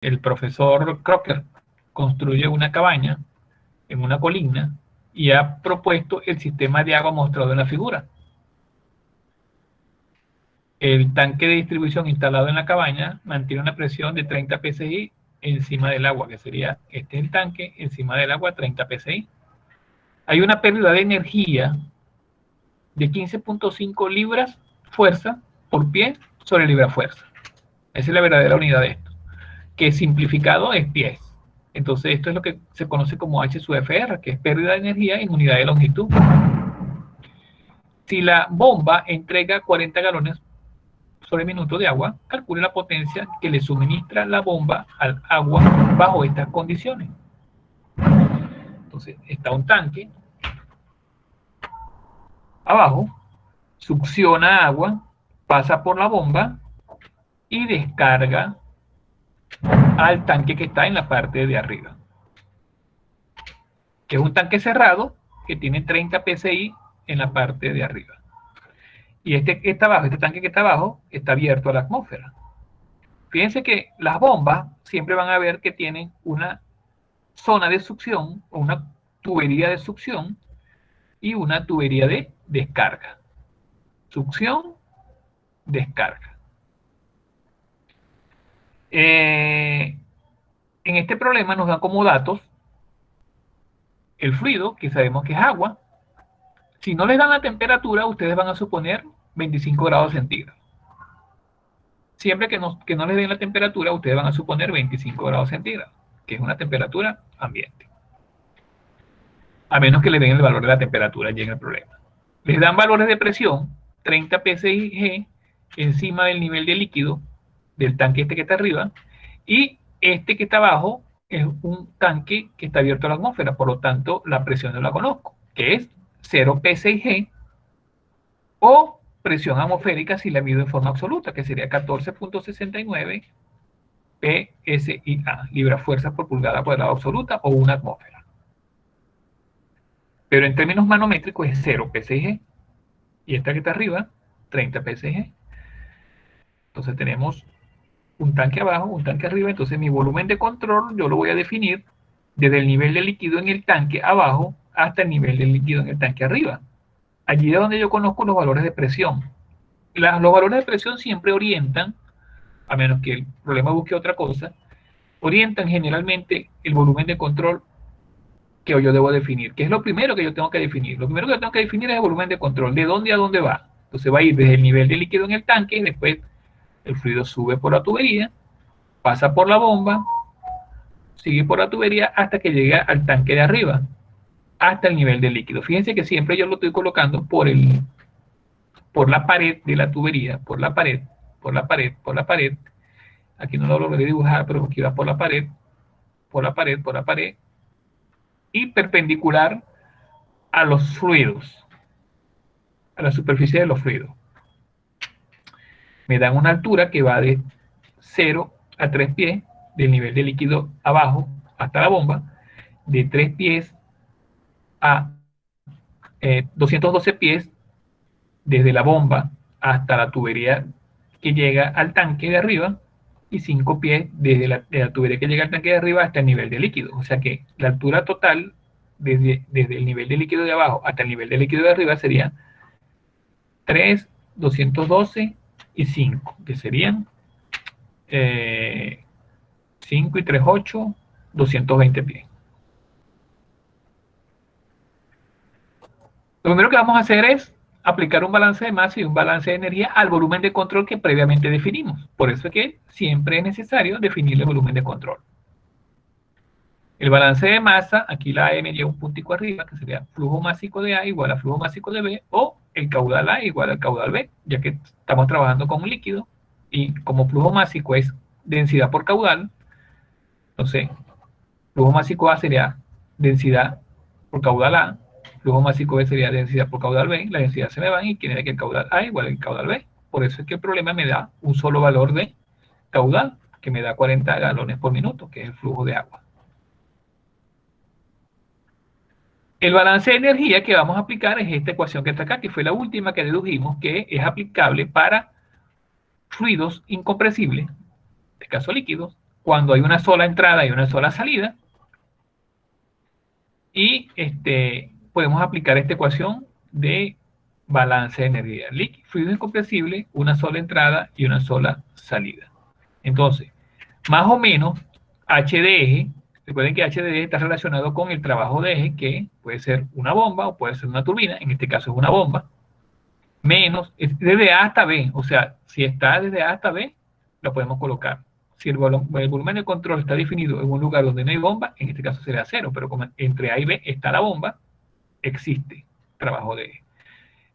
el profesor Crocker construye una cabaña en una colina y ha propuesto el sistema de agua mostrado en la figura. El tanque de distribución instalado en la cabaña mantiene una presión de 30 psi encima del agua, que sería este el tanque encima del agua, 30 psi. Hay una pérdida de energía de 15.5 libras fuerza por pie sobre libra fuerza. Esa es la verdadera unidad de esto, que simplificado es pies. Entonces esto es lo que se conoce como H sub FR, que es pérdida de energía en unidad de longitud. Si la bomba entrega 40 galones sobre minuto de agua, calcule la potencia que le suministra la bomba al agua bajo estas condiciones. Entonces está un tanque abajo, succiona agua, pasa por la bomba y descarga al tanque que está en la parte de arriba, que es un tanque cerrado que tiene 30 psi en la parte de arriba. Y este tanque que está abajo está abierto a la atmósfera. Fíjense que las bombas siempre van a ver que tienen una zona de succión o una tubería de succión y una tubería de descarga. Succión, descarga. En este problema nos dan como datos el fluido, que sabemos que es agua. Si no les dan la temperatura, ustedes van a suponer 25 grados centígrados. Siempre que no les den la temperatura, ustedes van a suponer 25 grados centígrados, que es una temperatura ambiente. A menos que le den el valor de la temperatura, llega el problema. Les dan valores de presión, 30 psi encima del nivel de líquido del tanque este que está arriba, y este que está abajo es un tanque que está abierto a la atmósfera, por lo tanto la presión no la conozco, que es 0 psi o presión atmosférica si la mido en forma absoluta, que sería 14.69 PSIA, libras fuerzas por pulgada cuadrada absoluta o una atmósfera. Pero en términos manométricos es 0 psi. Y esta que está arriba, 30 psi. Entonces tenemos un tanque abajo, un tanque arriba. Entonces mi volumen de control yo lo voy a definir desde el nivel de líquido en el tanque abajo hasta el nivel de líquido en el tanque arriba. Allí es donde yo conozco los valores de presión. Los valores de presión siempre orientan, a menos que el problema busque otra cosa, orientan generalmente el volumen de control que yo debo definir, que es lo primero que yo tengo que definir. Lo primero que yo tengo que definir es el volumen de control, de dónde a dónde va. Entonces va a ir desde el nivel de líquido en el tanque y después el fluido sube por la tubería, pasa por la bomba, sigue por la tubería hasta que llega al tanque de arriba, hasta el nivel de líquido. Fíjense que siempre yo lo estoy colocando por la pared de la tubería, por la pared, por la pared, por la pared. Aquí no lo logré dibujar, pero aquí va por la pared, por la pared, por la pared, y perpendicular a los fluidos, a la superficie de los fluidos. Me dan una altura que va de 0 a 3 pies, del nivel de líquido abajo hasta la bomba, de 3 pies a 212 pies, desde la bomba hasta la tubería que llega al tanque de arriba, y 5 pies desde la tubería que llega al tanque de arriba hasta el nivel de líquido. O sea que la altura total desde el nivel de líquido de abajo hasta el nivel de líquido de arriba sería 3, 212 y 5, que serían 5 y 3, 8, 220 pies. Lo primero que vamos a hacer es aplicar un balance de masa y un balance de energía al volumen de control que previamente definimos. Por eso es que siempre es necesario definir el volumen de control. El balance de masa, aquí la M lleva un puntico arriba, que sería flujo másico de A igual a flujo másico de B, o el caudal A igual al caudal B, ya que estamos trabajando con un líquido, y como flujo másico es densidad por caudal, entonces flujo másico A sería densidad por caudal A, flujo másico B sería densidad por caudal B, la densidad se me van y quiere que el caudal A igual al caudal B. Por eso es que el problema me da un solo valor de caudal, que me da 40 galones por minuto, que es el flujo de agua. El balance de energía que vamos a aplicar es esta ecuación que está acá, que fue la última que dedujimos, que es aplicable para fluidos incompresibles, en este caso líquidos, cuando hay una sola entrada y una sola salida. Y podemos aplicar esta ecuación de balance de energía. Líquido, fluido incompresible, una sola entrada y una sola salida. Entonces, más o menos, H de eje, recuerden que H de eje está relacionado con el trabajo de eje, que puede ser una bomba o puede ser una turbina, en este caso es una bomba, menos, desde A hasta B, o sea, si está desde A hasta B, lo podemos colocar. Si el volumen de control está definido en un lugar donde no hay bomba, en este caso sería cero, pero como entre A y B está la bomba, existe trabajo de eje.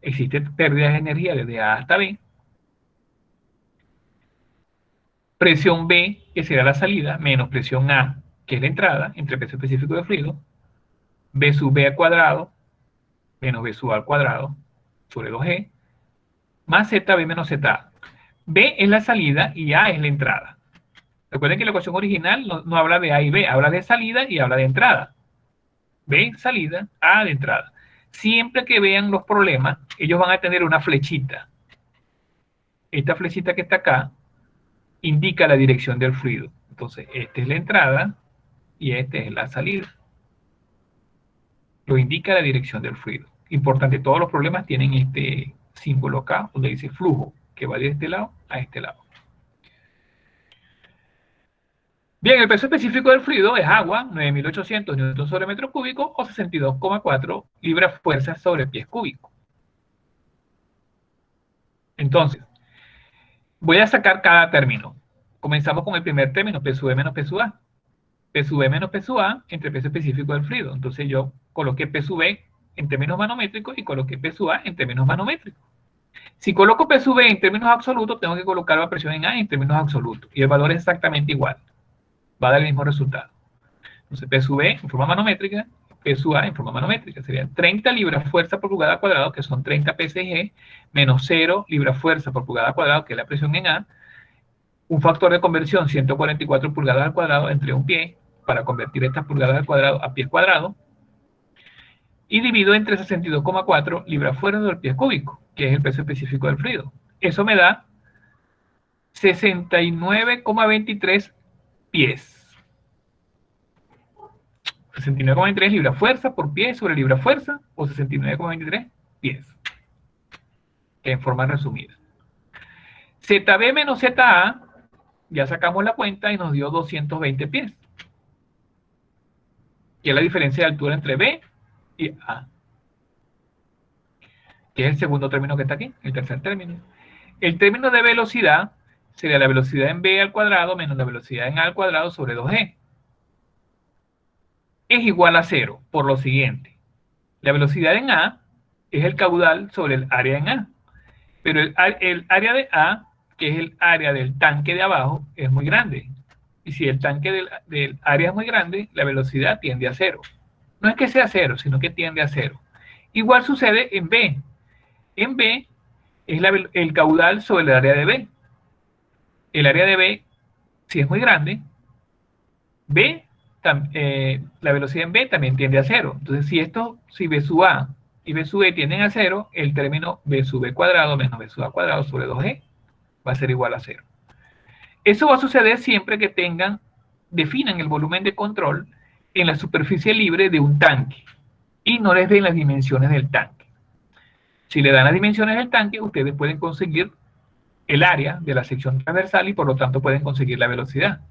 Existe pérdida de energía desde A hasta B. Presión B, que será la salida, menos presión A, que es la entrada, entre peso específico de fluido, B sub B al cuadrado, menos B sub A al cuadrado, sobre 2G, más ZB menos ZA. B es la salida y A es la entrada. Recuerden que la ecuación original no habla de A y B, habla de salida y habla de entrada. B, salida, A de entrada. Siempre que vean los problemas, ellos van a tener una flechita. Esta flechita que está acá indica la dirección del fluido. Entonces, esta es la entrada y esta es la salida. Lo indica la dirección del fluido. Importante, todos los problemas tienen este símbolo acá, donde dice flujo, que va de este lado a este lado. Bien, el peso específico del fluido es agua, 9.800 newtons sobre metro cúbico o 62,4 libras fuerzas sobre pies cúbicos. Entonces, voy a sacar cada término. Comenzamos con el primer término, P sub E menos P sub A. P sub E menos P sub A entre peso específico del fluido. Entonces yo coloqué P sub E en términos manométricos y coloqué P sub A en términos manométricos. Si coloco P sub E en términos absolutos, tengo que colocar la presión en A en términos absolutos. Y el valor es exactamente igual. Va a dar el mismo resultado. Entonces P sub E en forma manométrica, P sub A en forma manométrica. Serían 30 libras fuerza por pulgada cuadrado, que son 30 psig, menos 0 libras fuerza por pulgada cuadrado, que es la presión en A. Un factor de conversión, 144 pulgadas al cuadrado entre un pie, para convertir estas pulgadas al cuadrado a pies cuadrados. Y divido entre 62,4 libras fuerza del pie cúbico, que es el peso específico del fluido. Eso me da 69,23 pies. 69,23 libras fuerza por pie sobre libra fuerza, o 69,23 pies, en forma resumida. ZB menos ZA, ya sacamos la cuenta y nos dio 220 pies, que es la diferencia de altura entre B y A, que es el segundo término que está aquí, el tercer término. El término de velocidad sería la velocidad en B al cuadrado menos la velocidad en A al cuadrado sobre 2G. Es igual a 0, por lo siguiente. La velocidad en A es el caudal sobre el área en A. Pero el área de A, que es el área del tanque de abajo, es muy grande. Y si el tanque del área es muy grande, la velocidad tiende a 0. No es que sea 0, sino que tiende a 0. Igual sucede en B. En B es el caudal sobre el área de B. El área de B, si es muy grande, la velocidad en B también tiende a 0. Entonces, si B sub A y B sub E tienden a 0, el término B sub B cuadrado menos B sub A cuadrado sobre 2G va a ser igual a 0. Eso va a suceder siempre que definan el volumen de control en la superficie libre de un tanque y no les den las dimensiones del tanque. Si le dan las dimensiones del tanque, ustedes pueden conseguir el área de la sección transversal y por lo tanto pueden conseguir la velocidad.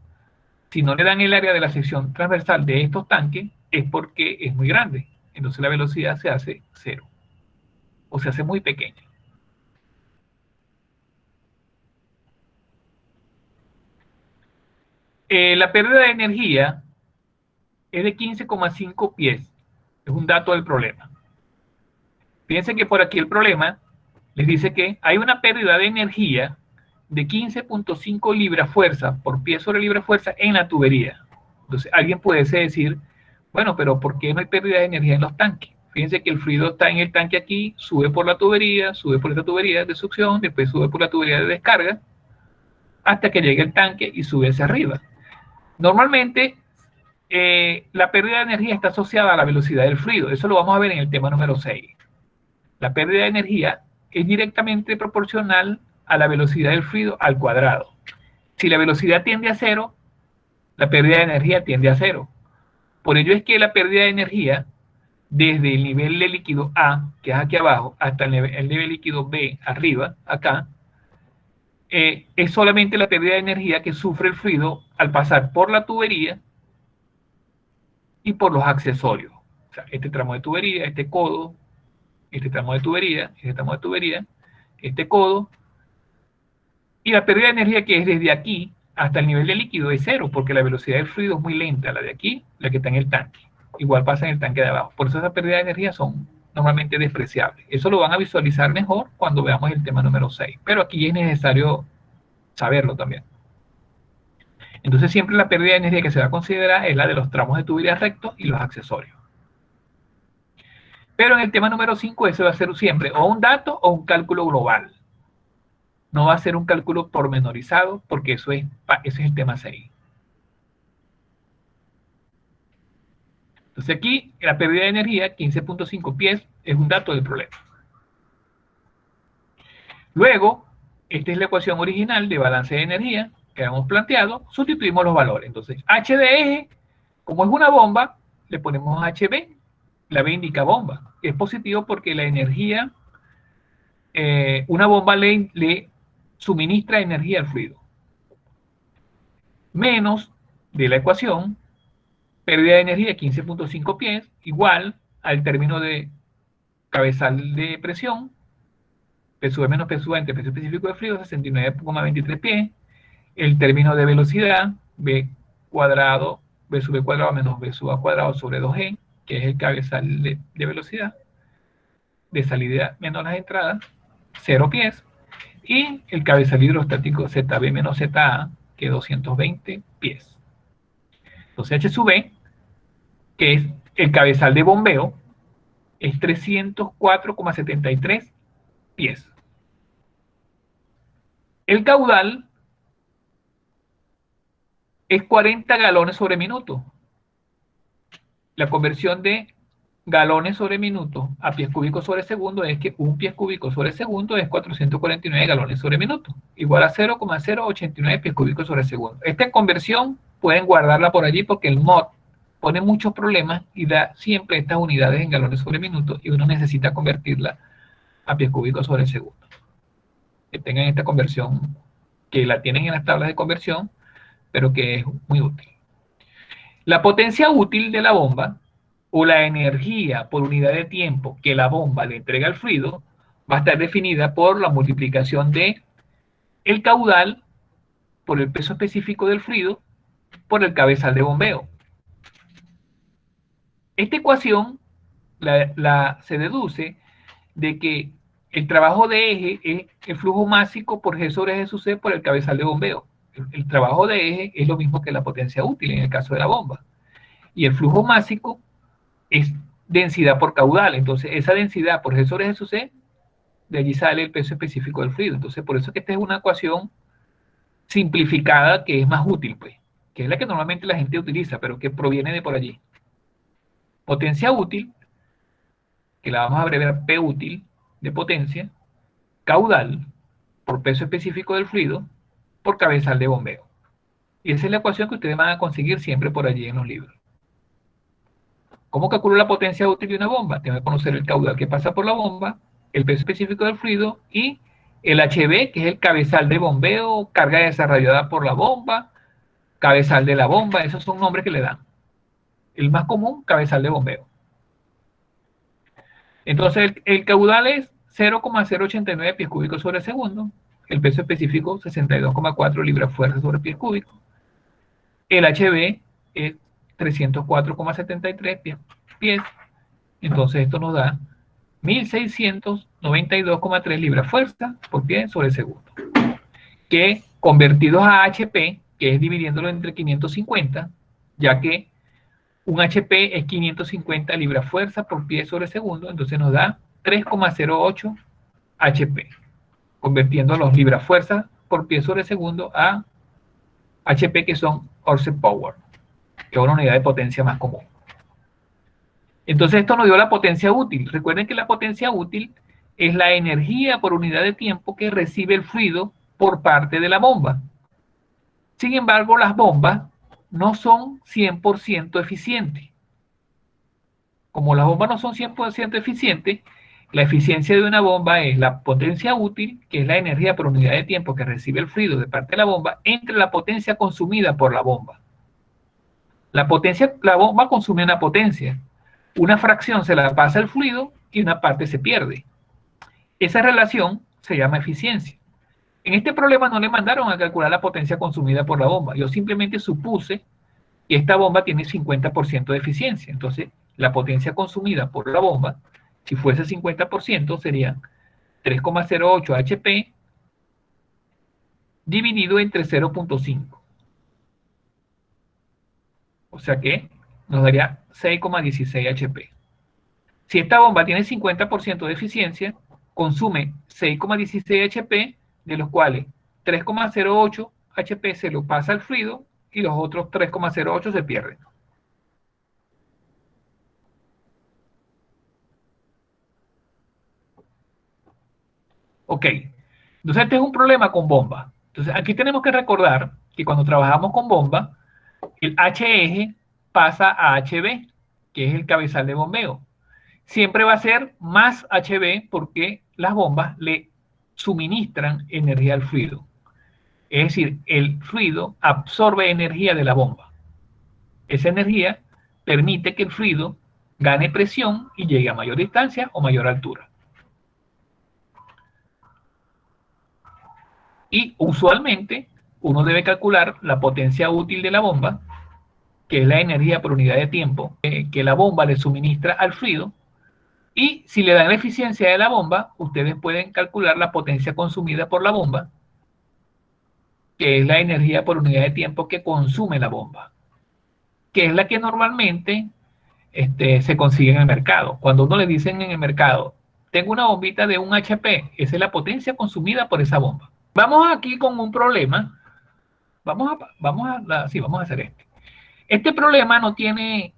Si no le dan el área de la sección transversal de estos tanques, es porque es muy grande. Entonces la velocidad se hace 0 o se hace muy pequeña. La pérdida de energía es de 15,5 pies. Es un dato del problema. Fíjense que por aquí el problema les dice que hay una pérdida de energía de 15,5 libras fuerza por pie sobre libra fuerza en la tubería. Entonces alguien puede decir, bueno, pero ¿por qué no hay pérdida de energía en los tanques? Fíjense que el fluido está en el tanque aquí, sube por la tubería, sube por esta tubería de succión, después sube por la tubería de descarga, hasta que llegue el tanque y sube hacia arriba. Normalmente, la pérdida de energía está asociada a la velocidad del fluido. Eso lo vamos a ver en el tema número 6. La pérdida de energía es directamente proporcional a la velocidad del fluido al cuadrado. Si la velocidad tiende a 0, la pérdida de energía tiende a cero. Por ello es que la pérdida de energía desde el nivel de líquido A, que es aquí abajo, hasta el nivel líquido B, arriba, acá, es solamente la pérdida de energía que sufre el fluido al pasar por la tubería y por los accesorios. O sea, este tramo de tubería, este codo, este tramo de tubería, este tramo de tubería, este codo, y la pérdida de energía que es desde aquí hasta el nivel de líquido es cero, porque la velocidad del fluido es muy lenta, la de aquí, la que está en el tanque. Igual pasa en el tanque de abajo. Por eso esas pérdidas de energía son normalmente despreciables. Eso lo van a visualizar mejor cuando veamos el tema número 6. Pero aquí es necesario saberlo también. Entonces siempre la pérdida de energía que se va a considerar es la de los tramos de tubería rectos y los accesorios. Pero en el tema número 5 ese va a ser siempre o un dato o un cálculo global. No va a ser un cálculo pormenorizado porque ese es el tema 6. Entonces aquí la pérdida de energía, 15.5 pies, es un dato del problema. Luego, esta es la ecuación original de balance de energía que habíamos planteado, sustituimos los valores. Entonces, H de eje, como es una bomba, le ponemos HB, la B indica bomba. Es positivo porque la energía, una bomba le suministra energía al fluido. Menos de la ecuación, pérdida de energía 15.5 pies, igual al término de cabezal de presión, PSV menos PSV entre peso específico de fluido, 69,23 pies, el término de velocidad, B cuadrado, B sub B cuadrado menos B sub A cuadrado sobre 2G, que es el cabezal de velocidad, de salida menos las entradas, 0 pies, y el cabezal hidrostático ZB menos ZA, que es 220 pies. Entonces H sub B, que es el cabezal de bombeo, es 304,73 pies. El caudal es 40 galones sobre minuto. La conversión de galones sobre minuto a pies cúbicos sobre segundo es que un pies cúbico sobre segundo es 449 galones sobre minuto, igual a 0,089 pies cúbicos sobre segundo. Esta conversión pueden guardarla por allí porque el mod pone muchos problemas y da siempre estas unidades en galones sobre minuto y uno necesita convertirla a pies cúbicos sobre segundo. Que tengan esta conversión, que la tienen en las tablas de conversión, pero que es muy útil. La potencia útil de la bomba o la energía por unidad de tiempo que la bomba le entrega al fluido va a estar definida por la multiplicación de el caudal por el peso específico del fluido por el cabezal de bombeo. Esta ecuación se deduce de que el trabajo de eje es el flujo másico por G sobre G sub C por el cabezal de bombeo. El trabajo de eje es lo mismo que la potencia útil en el caso de la bomba. Y el flujo másico es densidad por caudal. Entonces, esa densidad por G sobre G sub C, de allí sale el peso específico del fluido. Entonces, por eso es que esta es una ecuación simplificada que es más útil, pues, que es la que normalmente la gente utiliza, pero que proviene de por allí. Potencia útil, que la vamos a abreviar P útil, de potencia, caudal, por peso específico del fluido, por cabezal de bombeo. Y esa es la ecuación que ustedes van a conseguir siempre por allí en los libros. ¿Cómo calculo la potencia útil de una bomba? Tengo que conocer el caudal que pasa por la bomba, el peso específico del fluido y el HB, que es el cabezal de bombeo, carga desarrollada por la bomba, cabezal de la bomba, esos son nombres que le dan. El más común, cabezal de bombeo. Entonces, el caudal es 0,089 pies cúbicos sobre segundo, el peso específico 62,4 libras fuerza sobre pies cúbicos. El HB es 304,73 pies. Entonces, esto nos da 1692,3 libras fuerza por pie sobre segundo. Que convertidos a HP, que es dividiéndolo entre 550, ya que un HP es 550 libras fuerza por pie sobre segundo, entonces nos da 3,08 HP, convirtiendo los libras fuerza por pie sobre segundo a HP, que son horsepower, que es una unidad de potencia más común. Entonces esto nos dio la potencia útil. Recuerden que la potencia útil es la energía por unidad de tiempo que recibe el fluido por parte de la bomba. Sin embargo, las bombas no son 100% eficientes. Como las bombas no son 100% eficientes, la eficiencia de una bomba es la potencia útil, que es la energía por unidad de tiempo que recibe el fluido de parte de la bomba, entre la potencia consumida por la bomba. La bomba consume una potencia. Una fracción se la pasa al fluido y una parte se pierde. Esa relación se llama eficiencia. En este problema no le mandaron a calcular la potencia consumida por la bomba. Yo simplemente supuse que esta bomba tiene 50% de eficiencia. Entonces, la potencia consumida por la bomba, si fuese 50%, sería 3,08 HP dividido entre 0,5. O sea que nos daría 6,16 HP. Si esta bomba tiene 50% de eficiencia, consume 6,16 HP, de los cuales 3,08 HP se lo pasa al fluido y los otros 3,08 se pierden. Ok, entonces este es un problema con bomba. Entonces aquí tenemos que recordar que cuando trabajamos con bomba, el H-eje pasa a HB, que es el cabezal de bombeo. Siempre va a ser más HB porque las bombas le suministran energía al fluido. Es decir, el fluido absorbe energía de la bomba. Esa energía permite que el fluido gane presión y llegue a mayor distancia o mayor altura. Y usualmente uno debe calcular la potencia útil de la bomba, que es la energía por unidad de tiempo que la bomba le suministra al fluido. Y si le dan la eficiencia de la bomba, ustedes pueden calcular la potencia consumida por la bomba, que es la energía por unidad de tiempo que consume la bomba, que es la que normalmente se consigue en el mercado. Cuando uno le dicen en el mercado, tengo una bombita de 1 HP, esa es la potencia consumida por esa bomba. Vamos aquí con un problema. Vamos a hacer este. Este problema no tiene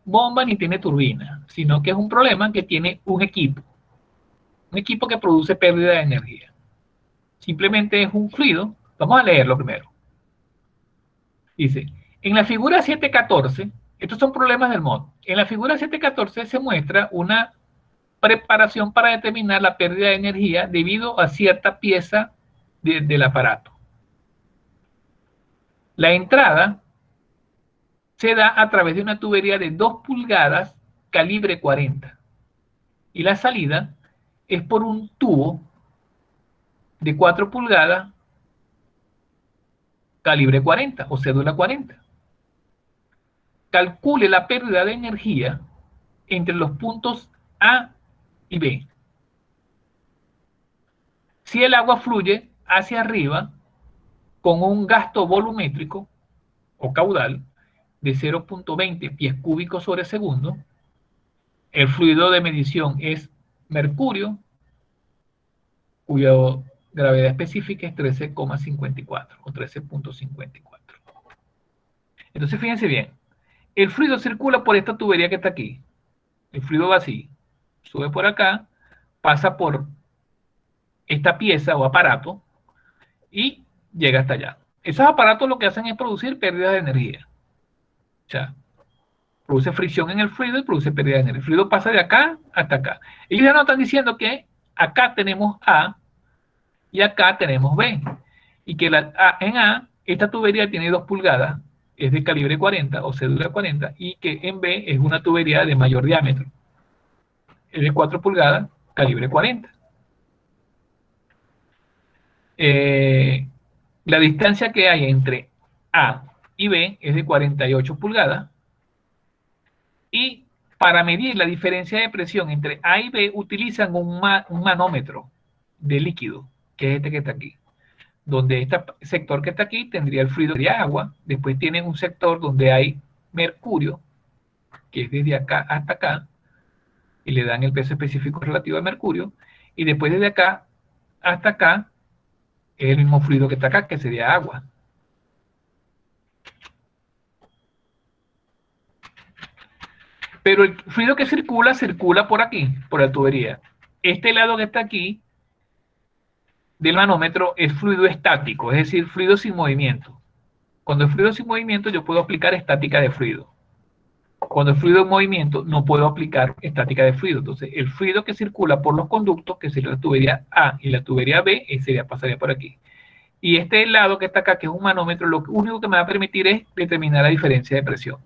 bomba ni tiene turbina, sino que es un problema que tiene un equipo que produce pérdida de energía. Simplemente es un fluido. Vamos a leerlo primero. Dice, en la figura 714, estos son problemas del mod. En la figura 714 se muestra una preparación para determinar la pérdida de energía debido a cierta pieza del aparato. La entrada se da a través de una tubería de 2 pulgadas calibre 40 y la salida es por un tubo de 4 pulgadas calibre 40 o cédula 40. Calcule la pérdida de energía entre los puntos A y B. Si el agua fluye hacia arriba con un gasto volumétrico o caudal de 0,20 pies cúbicos sobre segundo, el fluido de medición es mercurio, cuya gravedad específica es 13,54 o 13,54. Entonces fíjense bien, el fluido circula por esta tubería que está aquí. El fluido va así, sube por acá, pasa por esta pieza o aparato y llega hasta allá. Esos aparatos lo que hacen es producir pérdida de energía. O sea, produce fricción en el fluido y produce pérdida de energía. El fluido pasa de acá hasta acá. Ellos ya nos están diciendo que acá tenemos A y acá tenemos B. Y que en A, esta tubería tiene 2 pulgadas, es de calibre 40 o cédula 40, y que en B es una tubería de mayor diámetro. Es de 4 pulgadas, calibre 40. La distancia que hay entre A y B es de 48 pulgadas. Y para medir la diferencia de presión entre A y B utilizan un manómetro de líquido, que es este que está aquí. Donde este sector que está aquí tendría el fluido de agua. Después tienen un sector donde hay mercurio, que es desde acá hasta acá, y le dan el peso específico relativo al mercurio. Y después desde acá hasta acá es el mismo fluido que está acá, que sería agua. Pero el fluido que circula por aquí, por la tubería. Este lado que está aquí del manómetro es fluido estático, es decir, fluido sin movimiento. Cuando el fluido es sin movimiento, yo puedo aplicar estática de fluido. Cuando el fluido en movimiento, no puedo aplicar estática de fluido. Entonces, el fluido que circula por los conductos, que sería la tubería A y la tubería B, pasaría por aquí. Y este lado que está acá, que es un manómetro, lo único que me va a permitir es determinar la diferencia de presión.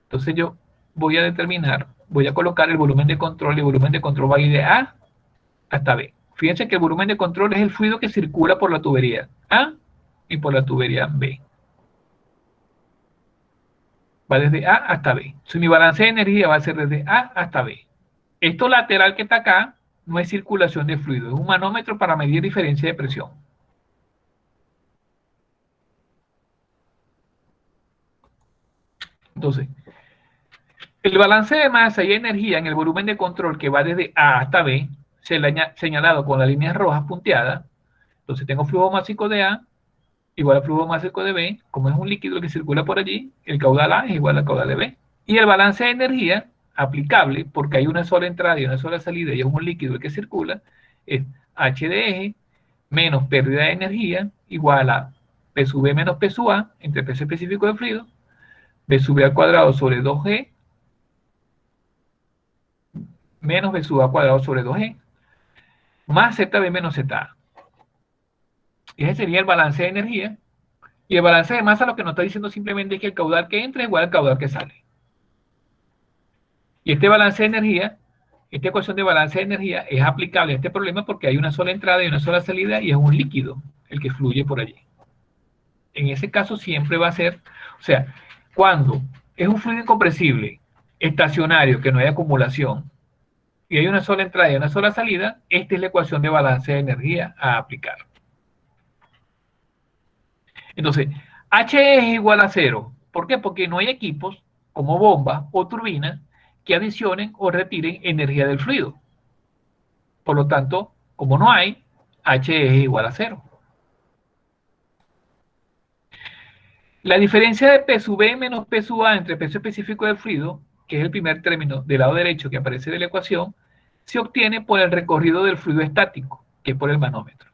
Entonces yo voy a determinar, voy a colocar el volumen de control, y el volumen de control va a ir de A hasta B. Fíjense que el volumen de control es el fluido que circula por la tubería A y por la tubería B. Va desde A hasta B. Si mi balance de energía va a ser desde A hasta B. Esto lateral que está acá no es circulación de fluido, es un manómetro para medir diferencia de presión. Entonces, el balance de masa y energía en el volumen de control que va desde A hasta B, señalado con las líneas rojas punteadas. Entonces tengo flujo másico de A igual al flujo másico de B. Como es un líquido que circula por allí, el caudal A es igual al caudal de B. Y el balance de energía aplicable, porque hay una sola entrada y una sola salida y es un líquido el que circula, es H de eje menos pérdida de energía igual a P sub B menos P sub A entre peso específico del fluido, B sub B al cuadrado sobre 2G menos B sub A al cuadrado sobre 2G más ZB menos ZA. Y ese sería el balance de energía. Y el balance de masa lo que nos está diciendo simplemente es que el caudal que entra es igual al caudal que sale. Y este balance de energía, esta ecuación de balance de energía es aplicable a este problema porque hay una sola entrada y una sola salida y es un líquido el que fluye por allí. En ese caso siempre va a ser, o sea, cuando es un fluido incompresible, estacionario, que no hay acumulación, y hay una sola entrada y una sola salida, esta es la ecuación de balance de energía a aplicar. Entonces, H es igual a cero. ¿Por qué? Porque no hay equipos como bombas o turbinas que adicionen o retiren energía del fluido. Por lo tanto, como no hay, H es igual a cero. La diferencia de P sub B menos P sub A entre peso específico del fluido, que es el primer término del lado derecho que aparece de la ecuación, se obtiene por el recorrido del fluido estático, que es por el manómetro.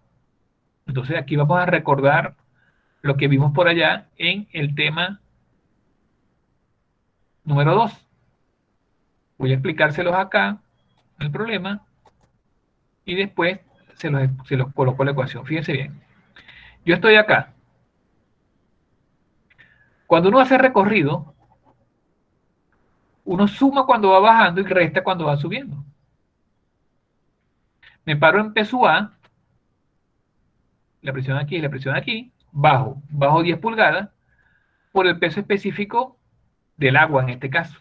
Entonces aquí vamos a recordar lo que vimos por allá en el tema número 2. Voy a explicárselos acá, el problema, y después se los coloco en la ecuación. Fíjense bien. Yo estoy acá. Cuando uno hace recorrido, uno suma cuando va bajando y resta cuando va subiendo. Me paro en P sub A, la presión aquí y la presión aquí, bajo 10 pulgadas por el peso específico del agua en este caso.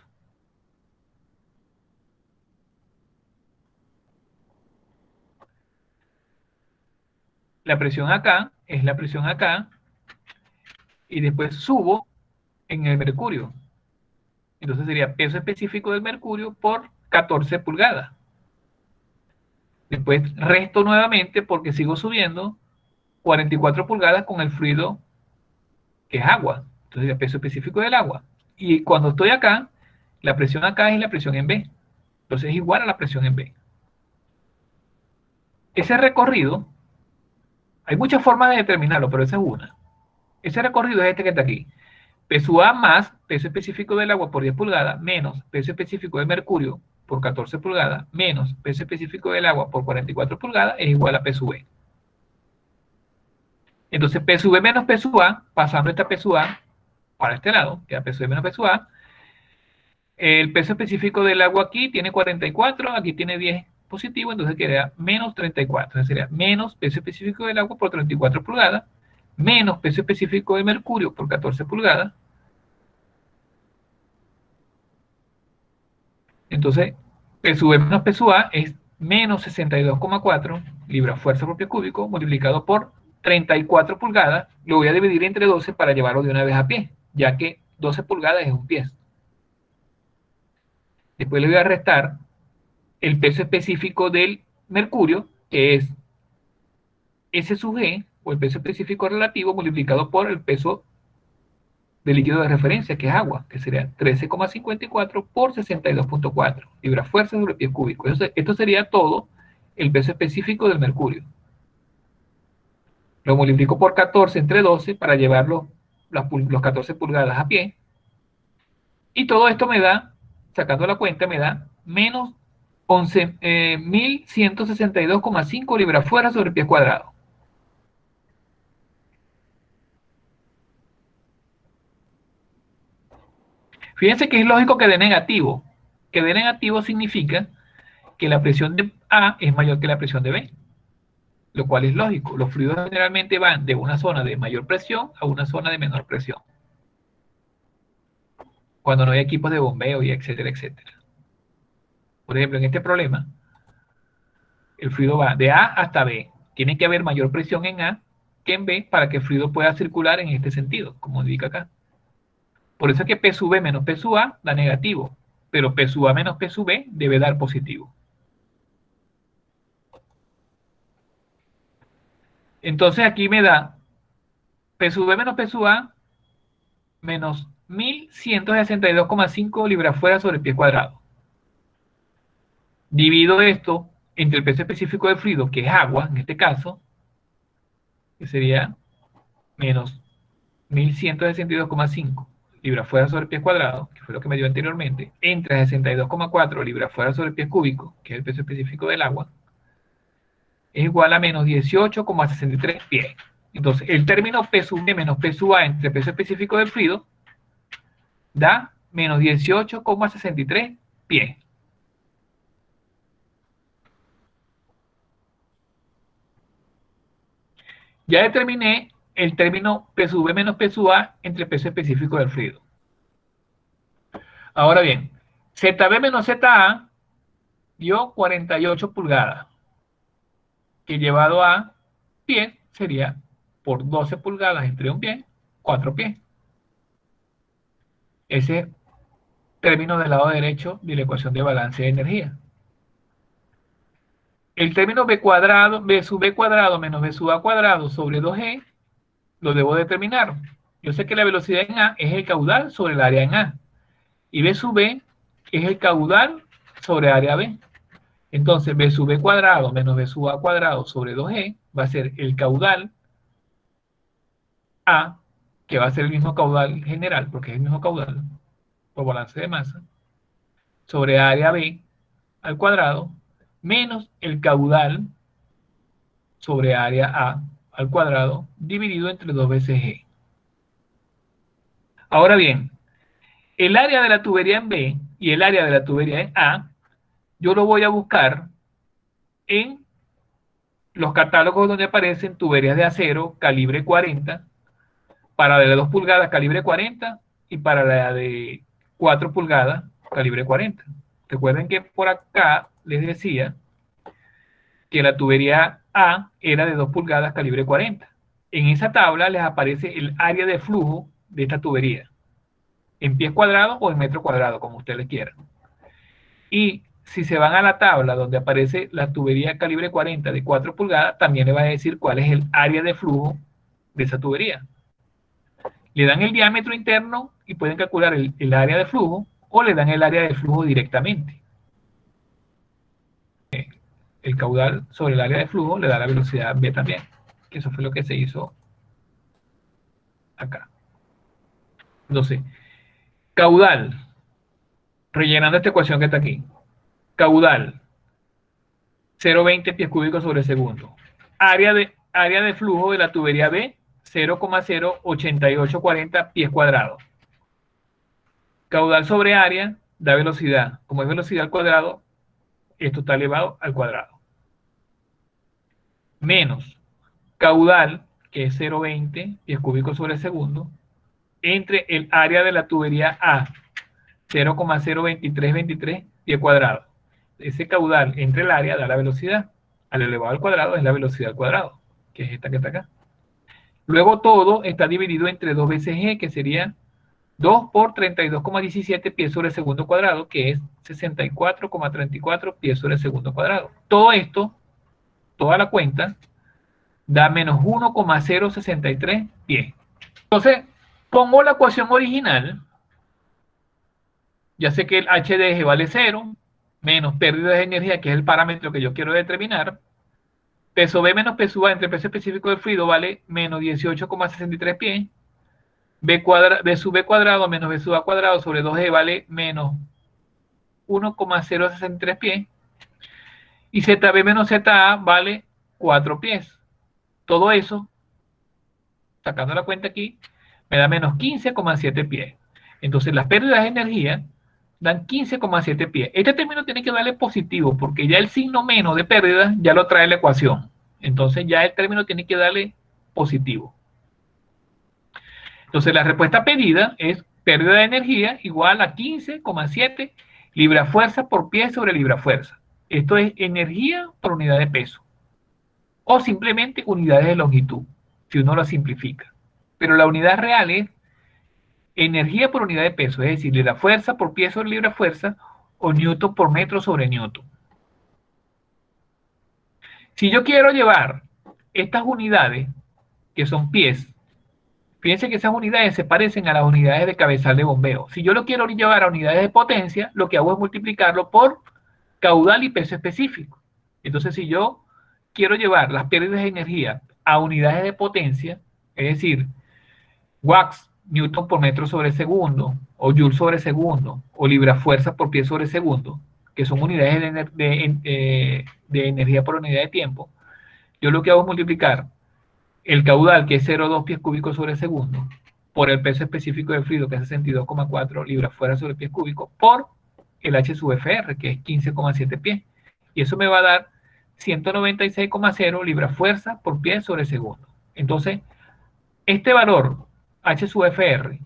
La presión acá es la presión acá y después subo en el mercurio. Entonces sería peso específico del mercurio por 14 pulgadas. Después resto nuevamente porque sigo subiendo 44 pulgadas con el fluido que es agua. Entonces el peso específico del agua. Y cuando estoy acá, la presión acá es la presión en B. Entonces es igual a la presión en B. Ese recorrido, hay muchas formas de determinarlo, pero esa es una. Ese recorrido es este que está aquí. P sub A más peso específico del agua por 10 pulgadas, menos peso específico de mercurio por 14 pulgadas, menos peso específico del agua por 44 pulgadas, es igual a P sub B. Entonces P sub B menos P sub A, pasando esta P sub A para este lado, queda P sub B menos P sub A. El peso específico del agua aquí tiene 44, aquí tiene 10 positivo, entonces queda menos 34. Entonces sería menos peso específico del agua por 34 pulgadas, menos peso específico de mercurio por 14 pulgadas. Entonces, P sub B menos P sub A es menos 62,4 libras fuerza por pie cúbico multiplicado por 34 pulgadas. Lo voy a dividir entre 12 para llevarlo de una vez a pie, ya que 12 pulgadas es un pie. Después le voy a restar el peso específico del mercurio, que es S sub G, o el peso específico relativo, multiplicado por el peso del líquido de referencia, que es agua, que sería 13,54 por 62,4 libras fuerza sobre pie cúbico. Esto sería todo el peso específico del mercurio. Lo multiplico por 14 entre 12 para llevar los 14 pulgadas a pie. Y todo esto me da, sacando la cuenta, me da menos 11.162,5 libras fuera sobre pies cuadrados. Fíjense que es lógico que dé negativo. Que dé negativo significa que la presión de A es mayor que la presión de B, lo cual es lógico. Los fluidos generalmente van de una zona de mayor presión a una zona de menor presión, cuando no hay equipos de bombeo y etcétera, etcétera. Por ejemplo, en este problema, el fluido va de A hasta B. Tiene que haber mayor presión en A que en B para que el fluido pueda circular en este sentido, como indica acá. Por eso es que P sub B menos P sub A da negativo, pero P sub A menos P sub B debe dar positivo. Entonces aquí me da P sub B menos P sub A menos 1.162,5 libras fuera sobre el pie cuadrado. Divido esto entre el peso específico del fluido, que es agua, en este caso, que sería menos 1.162,5 libras fuera sobre el pie cuadrado, que fue lo que me dio anteriormente, entre 62,4 libras fuera sobre el pie cúbico, que es el peso específico del agua, es igual a menos 18,63 pies. Entonces, el término P sub B menos P sub A entre el peso específico del fluido da menos 18,63 pies. Ya determiné el término P sub B menos P sub A entre el peso específico del fluido. Ahora bien, ZB menos ZA dio 48 pulgadas, que llevado a pie sería por 12 pulgadas entre un pie, 4 pies. Ese término del lado derecho de la ecuación de balance de energía. El término B cuadrado, B sub B cuadrado menos B sub A cuadrado sobre 2G, lo debo determinar. Yo sé que la velocidad en A es el caudal sobre el área en A. Y B sub B es el caudal sobre área B. Entonces, B sub B cuadrado menos B sub A cuadrado sobre 2G va a ser el caudal A, que va a ser el mismo caudal general, porque es el mismo caudal por balance de masa, sobre área B al cuadrado, menos el caudal sobre área A al cuadrado, dividido entre 2 veces G. Ahora bien, el área de la tubería en B y el área de la tubería en A, yo lo voy a buscar en los catálogos donde aparecen tuberías de acero calibre 40, para la de 2 pulgadas calibre 40 y para la de 4 pulgadas calibre 40. Recuerden que por acá les decía que la tubería A era de 2 pulgadas calibre 40. En esa tabla les aparece el área de flujo de esta tubería, en pies cuadrados o en metro cuadrado, como ustedes quieran. Y si se van a la tabla donde aparece la tubería calibre 40 de 4 pulgadas, también le va a decir cuál es el área de flujo de esa tubería. Le dan el diámetro interno y pueden calcular el área de flujo, o le dan el área de flujo directamente. El caudal sobre el área de flujo le da la velocidad B también, que eso fue lo que se hizo acá. Entonces, caudal, rellenando esta ecuación que está aquí. Caudal, 0,20 pies cúbicos sobre segundo. Área de flujo de la tubería B, 0,08840 pies cuadrados. Caudal sobre área da velocidad. Como es velocidad al cuadrado, esto está elevado al cuadrado. Menos caudal, que es 0,20 pies cúbicos sobre segundo, entre el área de la tubería A, 0,02323 pies cuadrados. Ese caudal entre el área da la velocidad. Al elevado al cuadrado es la velocidad al cuadrado, que es esta que está acá. Luego todo está dividido entre 2 veces G, que sería 2 por 32,17 pies sobre segundo cuadrado, que es 64,34 pies sobre segundo cuadrado. Todo esto, toda la cuenta, da menos 1,063 pies. Entonces, pongo la ecuación original. Ya sé que el HDG vale 0, menos pérdida de energía, que es el parámetro que yo quiero determinar, Peso B menos peso A entre el peso específico del fluido vale menos 18,63 pies. B sub B cuadrado menos B sub A cuadrado sobre 2G vale menos 1,063 pies. Y ZB menos ZA vale 4 pies. Todo eso, sacando la cuenta aquí, me da menos 15,7 pies. Entonces las pérdidas de energía dan 15,7 pies. Este término tiene que darle positivo porque ya el signo menos de pérdida ya lo trae la ecuación. Entonces ya el término tiene que darle positivo. Entonces la respuesta pedida es pérdida de energía igual a 15,7 libra fuerza por pie sobre libra fuerza. Esto es energía por unidad de peso. O simplemente unidades de longitud, si uno lo simplifica. Pero la unidad real es energía por unidad de peso, es decir, libra fuerza por pie sobre libra fuerza o newton por metro sobre newton. Si yo quiero llevar estas unidades, que son pies, fíjense que esas unidades se parecen a las unidades de cabezal de bombeo. Si yo lo quiero llevar a unidades de potencia, lo que hago es multiplicarlo por caudal y peso específico. Entonces, si yo quiero llevar las pérdidas de energía a unidades de potencia, es decir, watts, newton por metro sobre segundo, o joule sobre segundo, o libra fuerza por pie sobre segundo, que son unidades de energía por unidad de tiempo, yo lo que hago es multiplicar el caudal, que es 0,2 pies cúbicos sobre segundo, por el peso específico del fluido, que es 62,4 libras fuera sobre pies cúbicos, por el H sub FR, que es 15,7 pies. Y eso me va a dar 196,0 libras fuerza por pie sobre segundo. Entonces, este valor H sub FR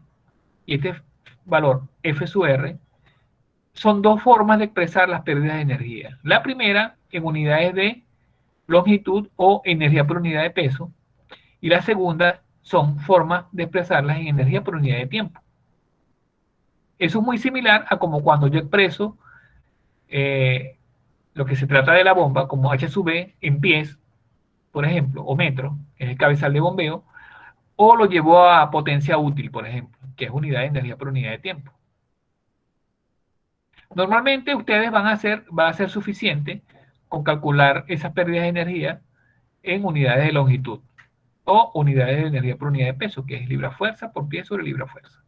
y este valor F sub R son dos formas de expresar las pérdidas de energía. La primera en unidades de longitud o energía por unidad de peso, y la segunda son formas de expresarlas en energía por unidad de tiempo. Eso es muy similar a como cuando yo expreso lo que se trata de la bomba como H sub B en pies, por ejemplo, o metro, que es el cabezal de bombeo, o lo llevo a potencia útil, por ejemplo, que es unidad de energía por unidad de tiempo. Normalmente ustedes va a ser suficiente con calcular esas pérdidas de energía en unidades de longitud o unidades de energía por unidad de peso, que es libra fuerza por pie sobre libra fuerza.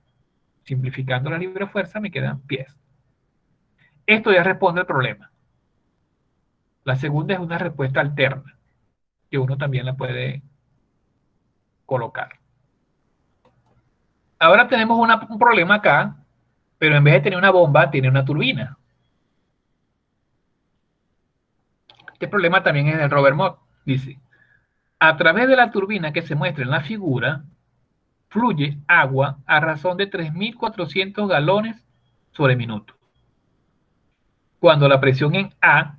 Simplificando la libra fuerza me quedan pies. Esto ya responde al problema. La segunda es una respuesta alterna, que uno también la puede colocar. Ahora tenemos un problema acá, pero en vez de tener una bomba, tiene una turbina. Este problema también es del Robert Mott. Dice, a través de la turbina que se muestra en la figura, fluye agua a razón de 3.400 galones sobre minuto. Cuando la presión en A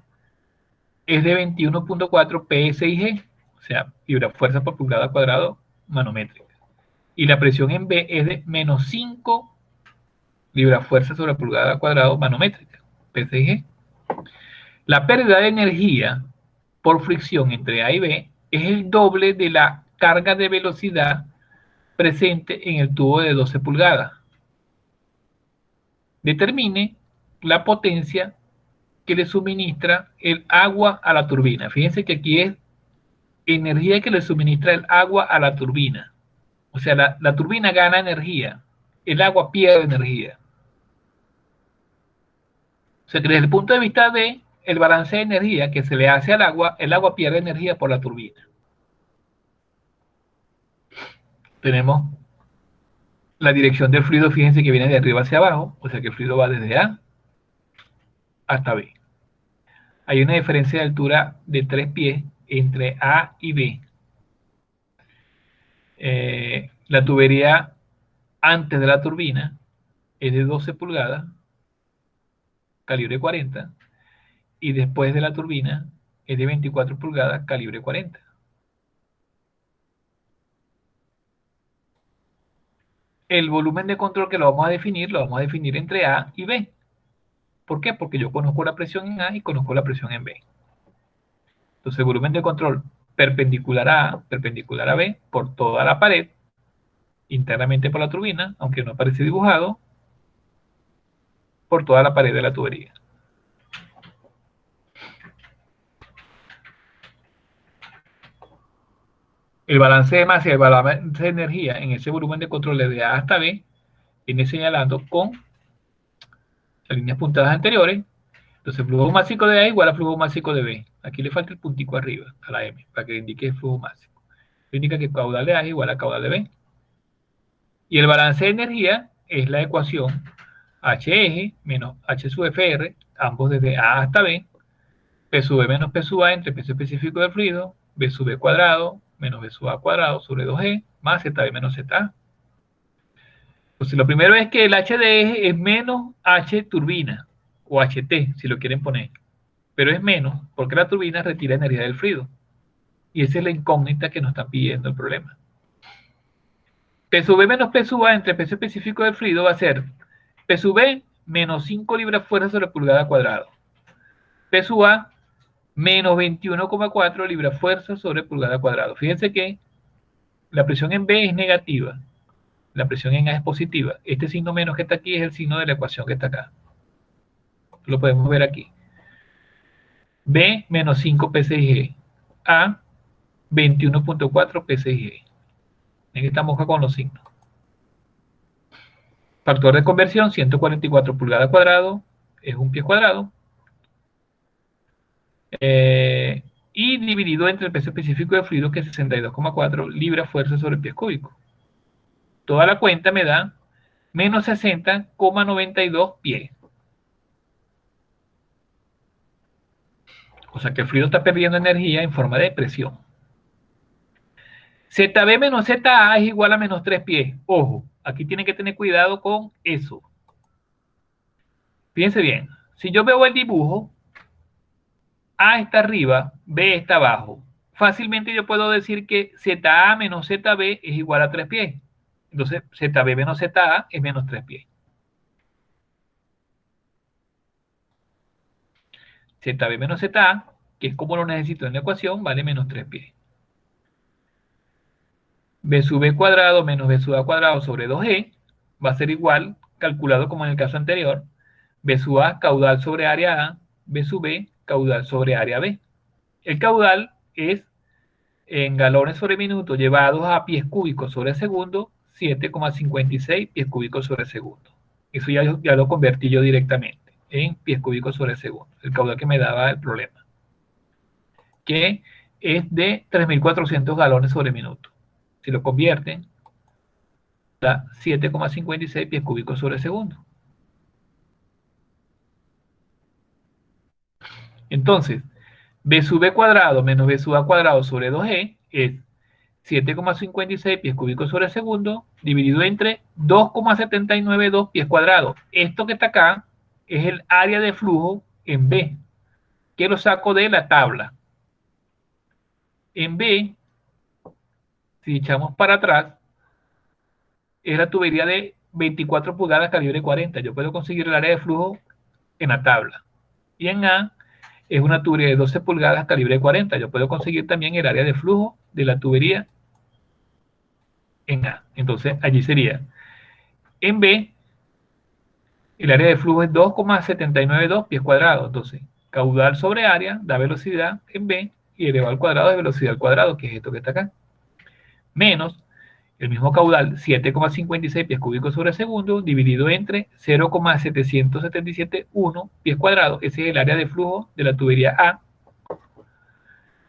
es de 21,4 psig, o sea, fuerza por pulgada cuadrado manométrica. Y la presión en B es de menos 5 libra-fuerza sobre pulgada cuadrado manométrica, psig. La pérdida de energía por fricción entre A y B es el doble de la carga de velocidad presente en el tubo de 12 pulgadas. Determine la potencia que le suministra el agua a la turbina. Fíjense que aquí es energía que le suministra el agua a la turbina. O sea, la turbina gana energía, el agua pierde energía. O sea, que desde el punto de vista de el balance de energía que se le hace al agua, el agua pierde energía por la turbina. Tenemos la dirección del fluido, fíjense que viene de arriba hacia abajo, o sea que el fluido va desde A hasta B. Hay una diferencia de altura de 3 pies entre A y B. La tubería antes de la turbina es de 12 pulgadas, calibre 40, y después de la turbina es de 24 pulgadas, calibre 40. El volumen de control que lo vamos a definir entre A y B. ¿Por qué? Porque yo conozco la presión en A y conozco la presión en B. Entonces el volumen de control perpendicular a A, perpendicular a B, por toda la pared, internamente por la turbina, aunque no aparece dibujado, por toda la pared de la tubería. El balance de masa y el balance de energía en ese volumen de control de A hasta B viene señalando con las líneas puntadas anteriores. Entonces, flujo másico de A igual a flujo másico de B. Aquí le falta el puntico arriba, a la M, para que indique el flujo másico. Indica que caudal de A es igual a caudal de B. Y el balance de energía es la ecuación H eje menos H sub FR, ambos desde A hasta B, P sub B menos P sub A entre peso específico del fluido, B sub B cuadrado menos B sub A cuadrado sobre 2G más ZB menos ZA. Entonces, lo primero es que el H de eje es menos H turbina, o HT, si lo quieren poner. Pero es menos porque la turbina retira energía del fluido. Y esa es la incógnita que nos está pidiendo el problema. P sub B menos P sub A entre peso específico del fluido va a ser P sub B menos 5 libras fuerza sobre pulgada cuadrado. P sub A menos 21,4 libras fuerza sobre pulgada cuadrado. Fíjense que la presión en B es negativa, la presión en A es positiva. Este signo menos que está aquí es el signo de la ecuación que está acá. Lo podemos ver aquí. B menos 5 psig, A 21,4 psig. En esta moja con los signos. Factor de conversión 144 pulgadas cuadrado es un pie cuadrado. Y dividido entre el peso específico del fluido, que es 62,4 libras fuerza sobre pies cúbicos. Toda la cuenta me da menos 60,92 pies. O sea que el fluido está perdiendo energía en forma de presión. ZB menos ZA es igual a menos 3 pies. Ojo, aquí tienen que tener cuidado con eso. Fíjense bien, si yo veo el dibujo, A está arriba, B está abajo. Fácilmente yo puedo decir que ZA menos ZB es igual a 3 pies. Entonces, ZB menos ZA es menos 3 pies. ZB menos ZA, que es como lo necesito en la ecuación, vale menos 3 pies. B sub B cuadrado menos B sub A cuadrado sobre 2G va a ser igual, calculado como en el caso anterior, B sub A caudal sobre área A, B sub B caudal sobre área B. El caudal es en galones sobre minuto llevados a pies cúbicos sobre segundo, 7,56 pies cúbicos sobre segundo. Eso ya lo convertí yo directamente en pies cúbicos sobre segundo, el caudal que me daba el problema, que es de 3.400 galones sobre minuto. Si lo convierten, da 7,56 pies cúbicos sobre segundo. Entonces, B sub B cuadrado menos B sub A cuadrado sobre 2G es 7,56 pies cúbicos sobre segundo dividido entre 2,792 pies cuadrados. Esto que está acá es el área de flujo en B, que lo saco de la tabla. En B, si echamos para atrás, es la tubería de 24 pulgadas calibre 40. Yo puedo conseguir el área de flujo en la tabla. Y en A es una tubería de 12 pulgadas calibre 40. Yo puedo conseguir también el área de flujo de la tubería en A. Entonces, allí sería. En B, el área de flujo es 2,792 pies cuadrados. Entonces, caudal sobre área da velocidad en B y elevado al cuadrado de velocidad al cuadrado, que es esto que está acá. Menos el mismo caudal, 7,56 pies cúbicos sobre segundo, dividido entre 0,7771 pies cuadrados. Ese es el área de flujo de la tubería A.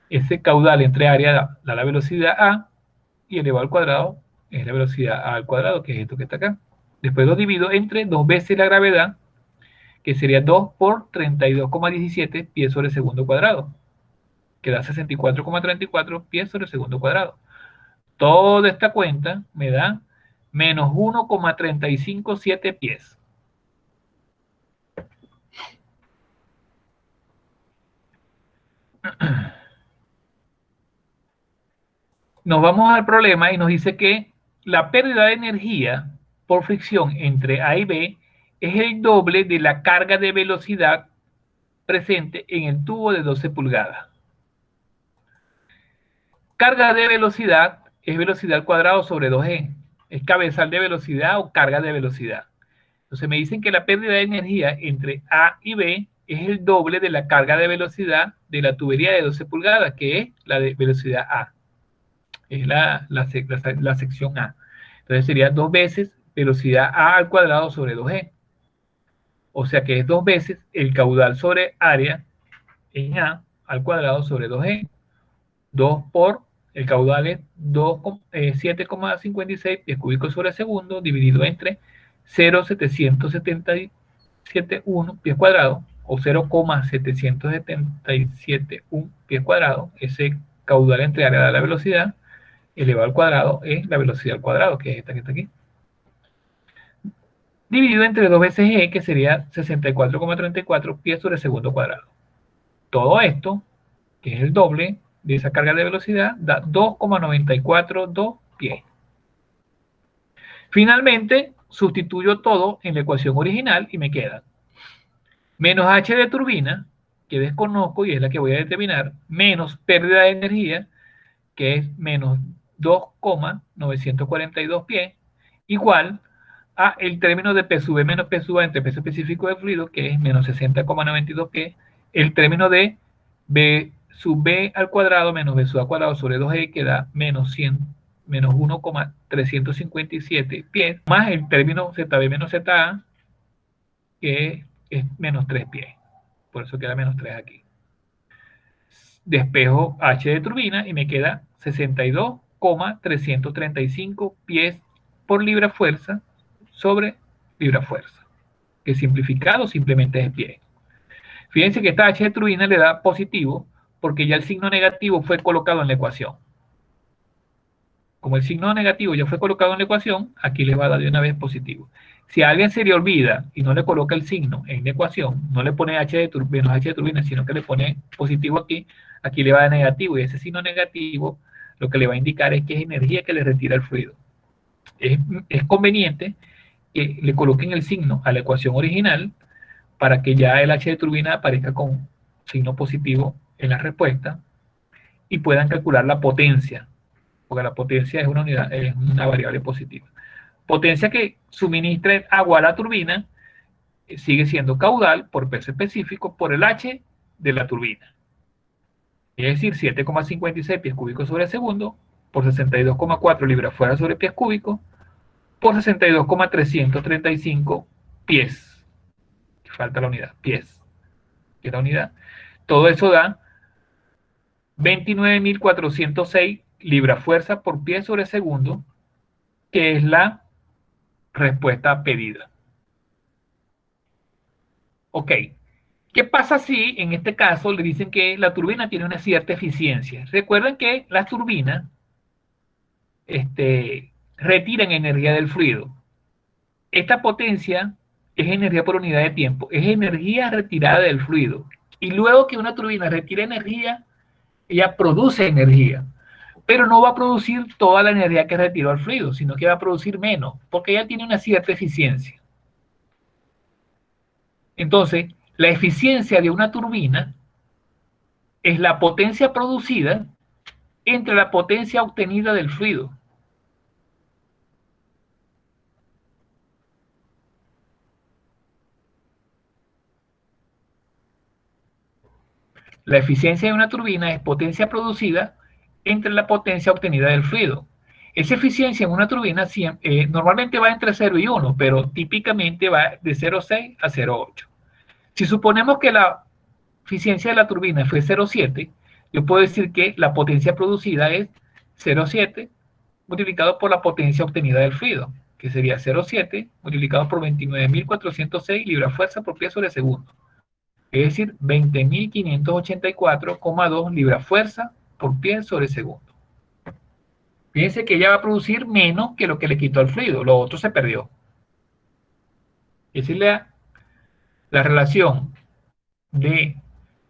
Ese caudal entre área da la velocidad A y elevado al cuadrado es la velocidad A al cuadrado, que es esto que está acá. Después lo divido entre 2 veces la gravedad, que sería 2 por 32,17 pies sobre segundo cuadrado, que da 64,34 pies sobre segundo cuadrado. Toda esta cuenta me da menos 1,357 pies. Nos vamos al problema y nos dice que la pérdida de energía por fricción entre A y B es el doble de la carga de velocidad presente en el tubo de 12 pulgadas. Carga de velocidad es velocidad al cuadrado sobre 2G. Es cabezal de velocidad o carga de velocidad. Entonces me dicen que la pérdida de energía entre A y B es el doble de la carga de velocidad de la tubería de 12 pulgadas, que es la de velocidad A. Es la sección A. Entonces sería 2 veces velocidad A al cuadrado sobre 2G. O sea que es 2 veces el caudal sobre área en A al cuadrado sobre 2G. 2 por el caudal es 7,56 pies cúbicos sobre segundo dividido entre 0,771 pies cuadrados o 0,771 pies cuadrados. Ese caudal entre área de la velocidad elevado al cuadrado es la velocidad al cuadrado, que es esta que está aquí. Dividido entre 2 veces G, que sería 64,34 pies sobre segundo cuadrado. Todo esto, que es el doble de esa carga de velocidad, da 2,942 pies. Finalmente, sustituyo todo en la ecuación original y me queda menos H de turbina, que desconozco y es la que voy a determinar, menos pérdida de energía, que es menos 2,942 pies, igual a el término de P sub B menos P sub A entre peso específico del fluido, que es menos 60,92 pies, el término de B sub B al cuadrado menos B sub A cuadrado sobre 2E, que da menos 100, menos 1,357 pies, más el término ZB menos ZA, que es menos 3 pies. Por eso queda menos 3 aquí. Despejo H de turbina y me queda 62,335 pies por libra fuerza sobre libra fuerza, que simplificado simplemente es pie. Fíjense que esta H de turbina le da positivo porque ya el signo negativo fue colocado en la ecuación. Como el signo negativo ya fue colocado en la ecuación, aquí le va a dar de una vez positivo. Si a alguien se le olvida y no le coloca el signo en la ecuación, no le pone H de turbina, sino que le pone positivo aquí, aquí le va a dar negativo, y ese signo negativo lo que le va a indicar es que es energía que le retira el fluido. Es conveniente que le coloquen el signo a la ecuación original para que ya el H de turbina aparezca con signo positivo en la respuesta y puedan calcular la potencia, porque la potencia es una unidad, es una variable positiva. Potencia que suministra agua a la turbina sigue siendo caudal por peso específico por el H de la turbina. Es decir, 7,56 pies cúbicos sobre segundo por 62,4 libras fuera sobre pies cúbicos por 62,335 pies. Falta la unidad, pies, que es la unidad. Todo eso da 29.406 libras fuerza por pie sobre segundo, que es la respuesta pedida. Ok, ¿qué pasa si en este caso le dicen que la turbina tiene una cierta eficiencia? Recuerden que las turbinas retiran energía del fluido. Esta potencia es energía por unidad de tiempo, es energía retirada del fluido. Y luego que una turbina retira energía, ella produce energía, pero no va a producir toda la energía que retiró el fluido, sino que va a producir menos, porque ella tiene una cierta eficiencia. Entonces, la eficiencia de una turbina es la potencia producida entre la potencia obtenida del fluido. La eficiencia de una turbina es potencia producida entre la potencia obtenida del fluido. Esa eficiencia en una turbina normalmente va entre 0 y 1, pero típicamente va de 0,6 a 0,8. Si suponemos que la eficiencia de la turbina fue 0,7, yo puedo decir que la potencia producida es 0,7 multiplicado por la potencia obtenida del fluido, que sería 0,7 multiplicado por 29.406 libras fuerza por pie sobre segundo. Es decir, 20.584,2 libras fuerza por pie sobre segundo. Fíjense que ella va a producir menos que lo que le quitó al fluido, lo otro se perdió. Es decir, la relación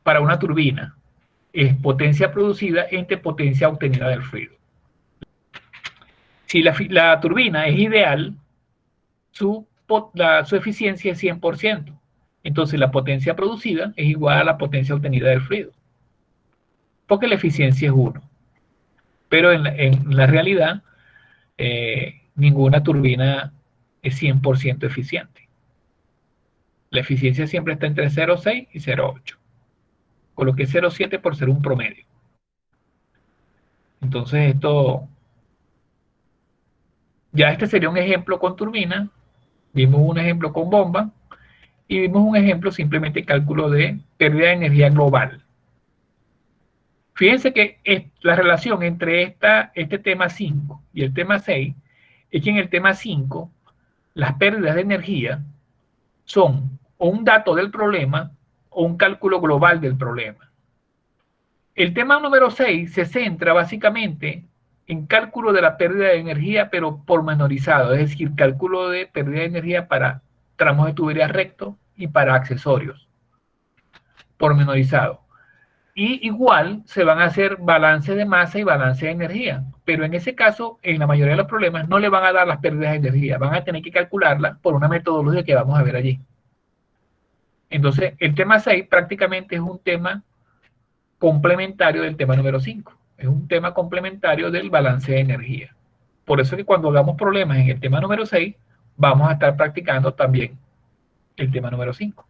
para una turbina es potencia producida entre potencia obtenida del fluido. Si la turbina es ideal, su eficiencia es 100%. Entonces la potencia producida es igual a la potencia obtenida del fluido, porque la eficiencia es 1. Pero en la realidad, ninguna turbina es 100% eficiente. La eficiencia siempre está entre 0,6 y 0,8. Coloqué 0,7 por ser un promedio. Entonces esto, ya este sería un ejemplo con turbina, vimos un ejemplo con bomba y vimos un ejemplo simplemente cálculo de pérdida de energía global. Fíjense que la relación entre este tema 5 y el tema 6 es que en el tema 5 las pérdidas de energía son o un dato del problema o un cálculo global del problema. El tema número 6 se centra básicamente en cálculo de la pérdida de energía, pero pormenorizado, es decir, cálculo de pérdida de energía para tramos de tubería recto y para accesorios, pormenorizado. Y igual se van a hacer balance de masa y balance de energía, pero en ese caso, en la mayoría de los problemas, no le van a dar las pérdidas de energía, van a tener que calcularlas por una metodología que vamos a ver allí. Entonces, el tema 6 prácticamente es un tema complementario del tema número 5. Es un tema complementario del balance de energía. Por eso que cuando hagamos problemas en el tema número 6, vamos a estar practicando también el tema número 5.